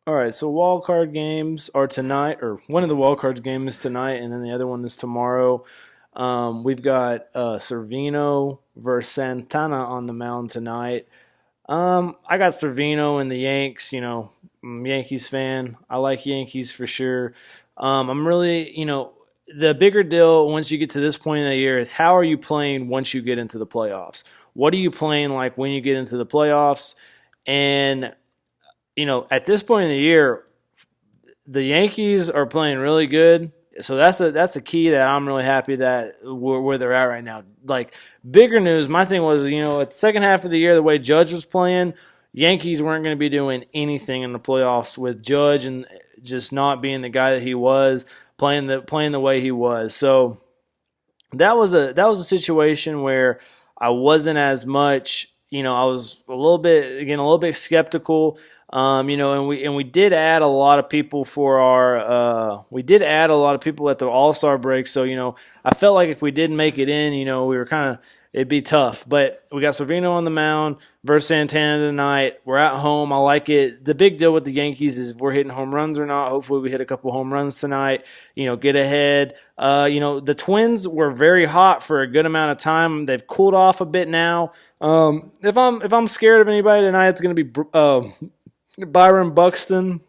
All right, so wild card games are tonight, or one of the wild card games is tonight, and then the other one is tomorrow. We've got Cervino versus Santana on the mound tonight. I got Cervino and the Yanks. I'm a Yankees fan. I like Yankees for sure. I'm really, the bigger deal once you get to this point in the year is how are you playing once you get into the playoffs? What are you playing like when you get into the playoffs? And at this point in the year, the Yankees are playing really good. So that's a key that I'm really happy that where they're at right now. Like bigger news, my thing was at the second half of the year, the way Judge was playing, Yankees weren't going to be doing anything in the playoffs with Judge and just not being the guy that he was playing the way he was. So that was a situation where I wasn't as much. I was a little bit skeptical. And we did add a lot of people for our we did add a lot of people at the All Star break. So I felt like if we didn't make it in, we were kind of it'd be tough. But we got Servino on the mound versus Santana tonight. We're at home. I like it. The big deal with the Yankees is if we're hitting home runs or not. Hopefully, we hit a couple home runs tonight. Get ahead. The Twins were very hot for a good amount of time. They've cooled off a bit now. If I'm scared of anybody tonight, it's going to be Byron Buxton.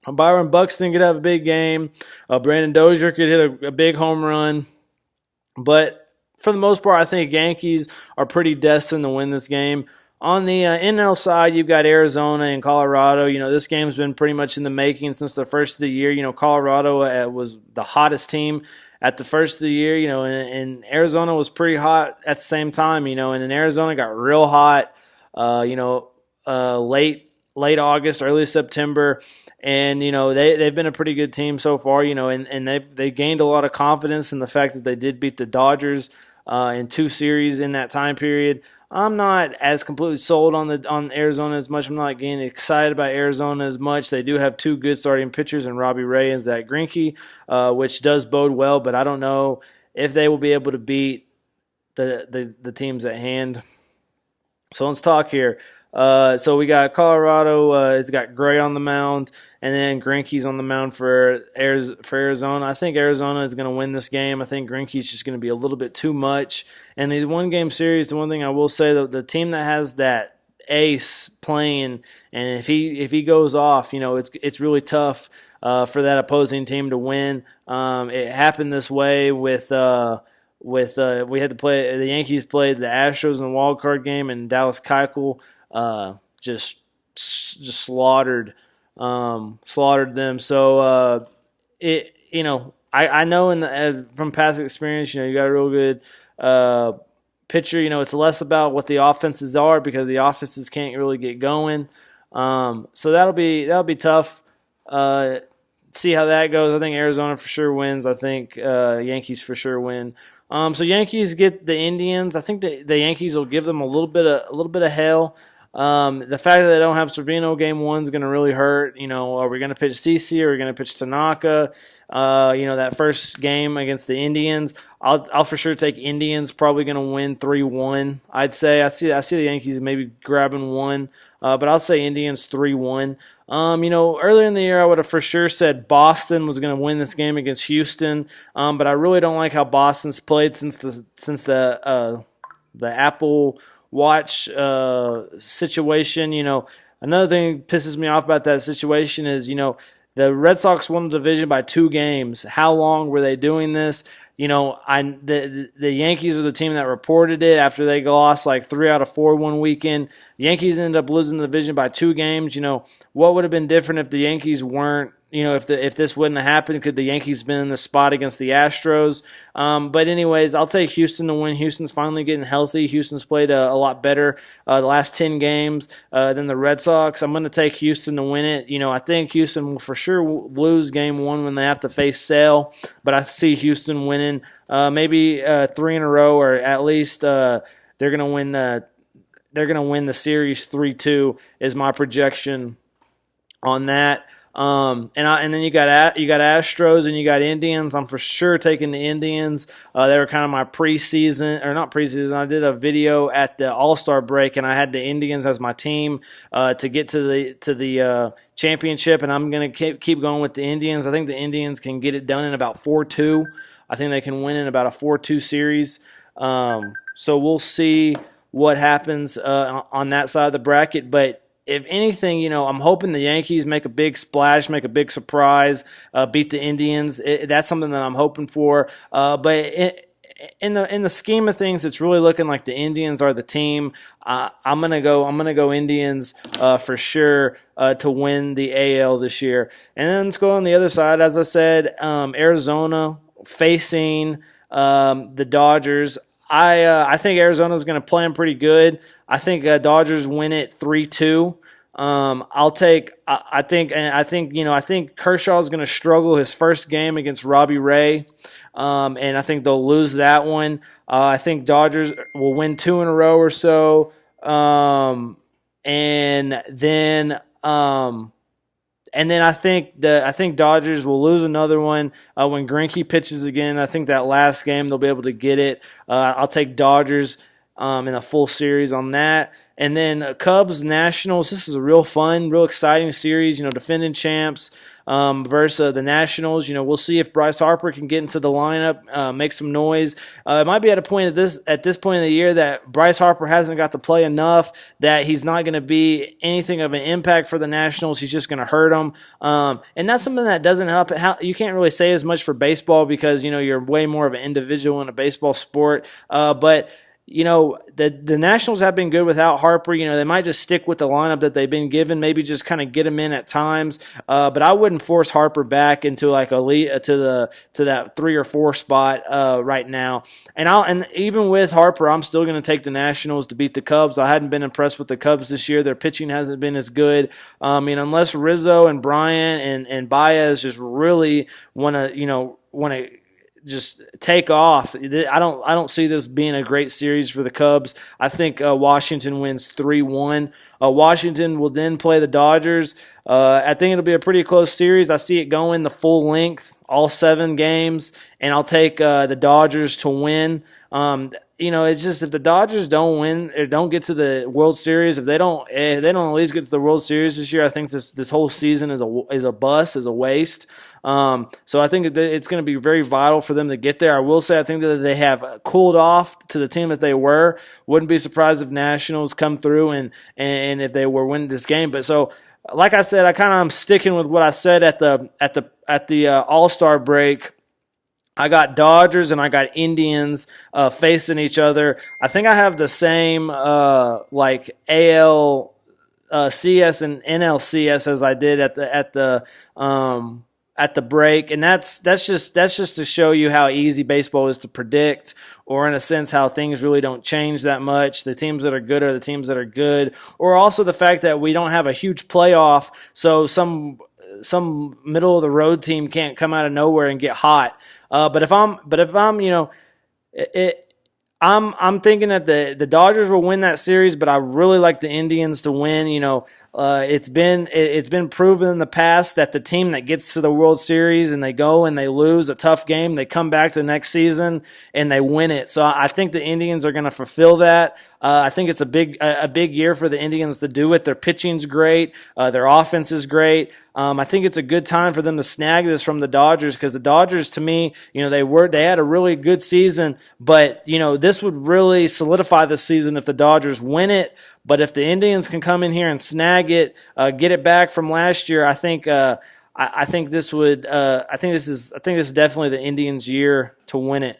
Byron Buxton could have a big game. Brandon Dozier could hit a big home run. But for the most part, I think Yankees are pretty destined to win this game. On the NL side, you've got Arizona and Colorado. This game's been pretty much in the making since the first of the year. Colorado was the hottest team at the first of the year, and Arizona was pretty hot at the same time, and then Arizona got real hot, late August, early September, and they've been a pretty good team so far. And they gained a lot of confidence in the fact that they did beat the Dodgers in two series in that time period. I'm not as completely sold on Arizona as much. I'm not getting excited about Arizona as much. They do have two good starting pitchers in Robbie Ray and Zach Greinke, which does bode well. But I don't know if they will be able to beat the teams at hand. So let's talk here. So we got Colorado. It's got Gray on the mound, and then Greinke's on the mound for Arizona. I think Arizona is going to win this game. I think Greinke's just going to be a little bit too much. And these one-game series, the one thing I will say, the team that has that ace playing, and if he goes off, it's really tough for that opposing team to win. It happened this way with. We had to play the Yankees played the Astros in the wild card game, and Dallas Keuchel just slaughtered them. So I know from past experience, you got a real good pitcher. It's less about what the offenses are because the offenses can't really get going. So that'll be tough. See how that goes. I think Arizona for sure wins. I think Yankees for sure win. So Yankees get the Indians. I think the Yankees will give them a little bit of hell. The fact that they don't have Cervino game one is going to really hurt. Are we going to pitch CC or are we going to pitch Tanaka? That first game against the Indians, I'll for sure take Indians. Probably going to win 3-1. I'd say I see the Yankees maybe grabbing one, but I'll say Indians 3-1. Earlier in the year, I would have for sure said Boston was going to win this game against Houston, but I really don't like how Boston's played since the Apple Watch situation. Another thing that pisses me off about that situation is the Red Sox won the division by 2 games. How long were they doing this? The Yankees are the team that reported it after they lost like 3 out of 4 one weekend. The Yankees ended up losing the division by 2 games. What would have been different if the Yankees weren't? If this wouldn't have happened, could the Yankees been in the spot against the Astros? But anyways, I'll take Houston to win. Houston's finally getting healthy. Houston's played a lot better the last 10 games than the Red Sox. I'm going to take Houston to win it. I think Houston will for sure lose game 1 when they have to face Sale, but I see Houston winning maybe 3 in a row, or at least they're going to win. They're going to win the series 3-2 is my projection on that. And then you got Astros and you got Indians. I'm for sure taking the Indians. They were kind of my preseason, or not preseason. I did a video at the All-Star break, and I had the Indians as my team to get to the championship, and I'm going to keep going with the Indians. I think the Indians can get it done in about 4-2. I think they can win in about a 4-2 series. So we'll see what happens on that side of the bracket. But if anything, I'm hoping the Yankees make a big splash, make a big surprise, beat the Indians. That's something that I'm hoping for. But in the scheme of things, it's really looking like the Indians are the team. I'm gonna go Indians for sure to win the AL this year. And then let's go on the other side. As I said, Arizona facing the Dodgers. I think Arizona's going to play them pretty good. I think Dodgers win it 3-2. I think Kershaw is going to struggle his first game against Robbie Ray, and I think they'll lose that one. I think Dodgers will win 2 in a row or so, and then I think Dodgers will lose another one when Greinke pitches again. I think that last game they'll be able to get it. I'll take Dodgers in a full series on that. And then Cubs, Nationals. This is a real fun, real exciting series. Defending champs versus the Nationals. We'll see if Bryce Harper can get into the lineup, make some noise. It might be at this point in the year that Bryce Harper hasn't got to play enough that he's not going to be anything of an impact for the Nationals. He's just going to hurt them, and that's something that doesn't help. You can't really say as much for baseball because you're way more of an individual in a baseball sport, but. The Nationals have been good without Harper. They might just stick with the lineup that they've been given, maybe just kind of get him in at times. But I wouldn't force Harper back into like elite to that 3 or 4 spot right now. And even with Harper, I'm still going to take the Nationals to beat the Cubs. I hadn't been impressed with the Cubs this year. Their pitching hasn't been as good. Unless Rizzo and Bryant and Baez just really want to just take off. I don't see this being a great series for the Cubs. I think Washington wins 3-1. Washington will then play the Dodgers. I think it'll be a pretty close series. I see it going the full length, all 7 games, and I'll take the Dodgers to win. It's just if the Dodgers don't win or don't get to the World Series, if they don't at least get to the World Series this year, I think this whole season is a bust, is a waste. So I think it's going to be very vital for them to get there. I will say I think that they have cooled off to the team that they were. Wouldn't be surprised if Nationals come through and if they were winning this game. But so, like I said, I'm sticking with what I said at the All-Star break. I got Dodgers and I got Indians facing each other. I think I have the same like AL CS and NLCS as I did at the break, and that's just to show you how easy baseball is to predict, or in a sense how things really don't change that much. The teams that are good are the teams that are good, or also the fact that we don't have a huge playoff, so some middle of the road team can't come out of nowhere and get hot. But if I'm I'm thinking that the Dodgers will win that series, but I really like the Indians to win. It's been proven in the past that the team that gets to the World Series and they go and they lose a tough game, they come back the next season and they win it. So I think the Indians are going to fulfill that. I think it's a big year for the Indians to do it. Their pitching's great. Their offense is great. I think it's a good time for them to snag this from the Dodgers, because the Dodgers, to me, they had a really good season, but this would really solidify the season if the Dodgers win it. But if the Indians can come in here and snag it, get it back from last year, I think this is definitely the Indians' year to win it.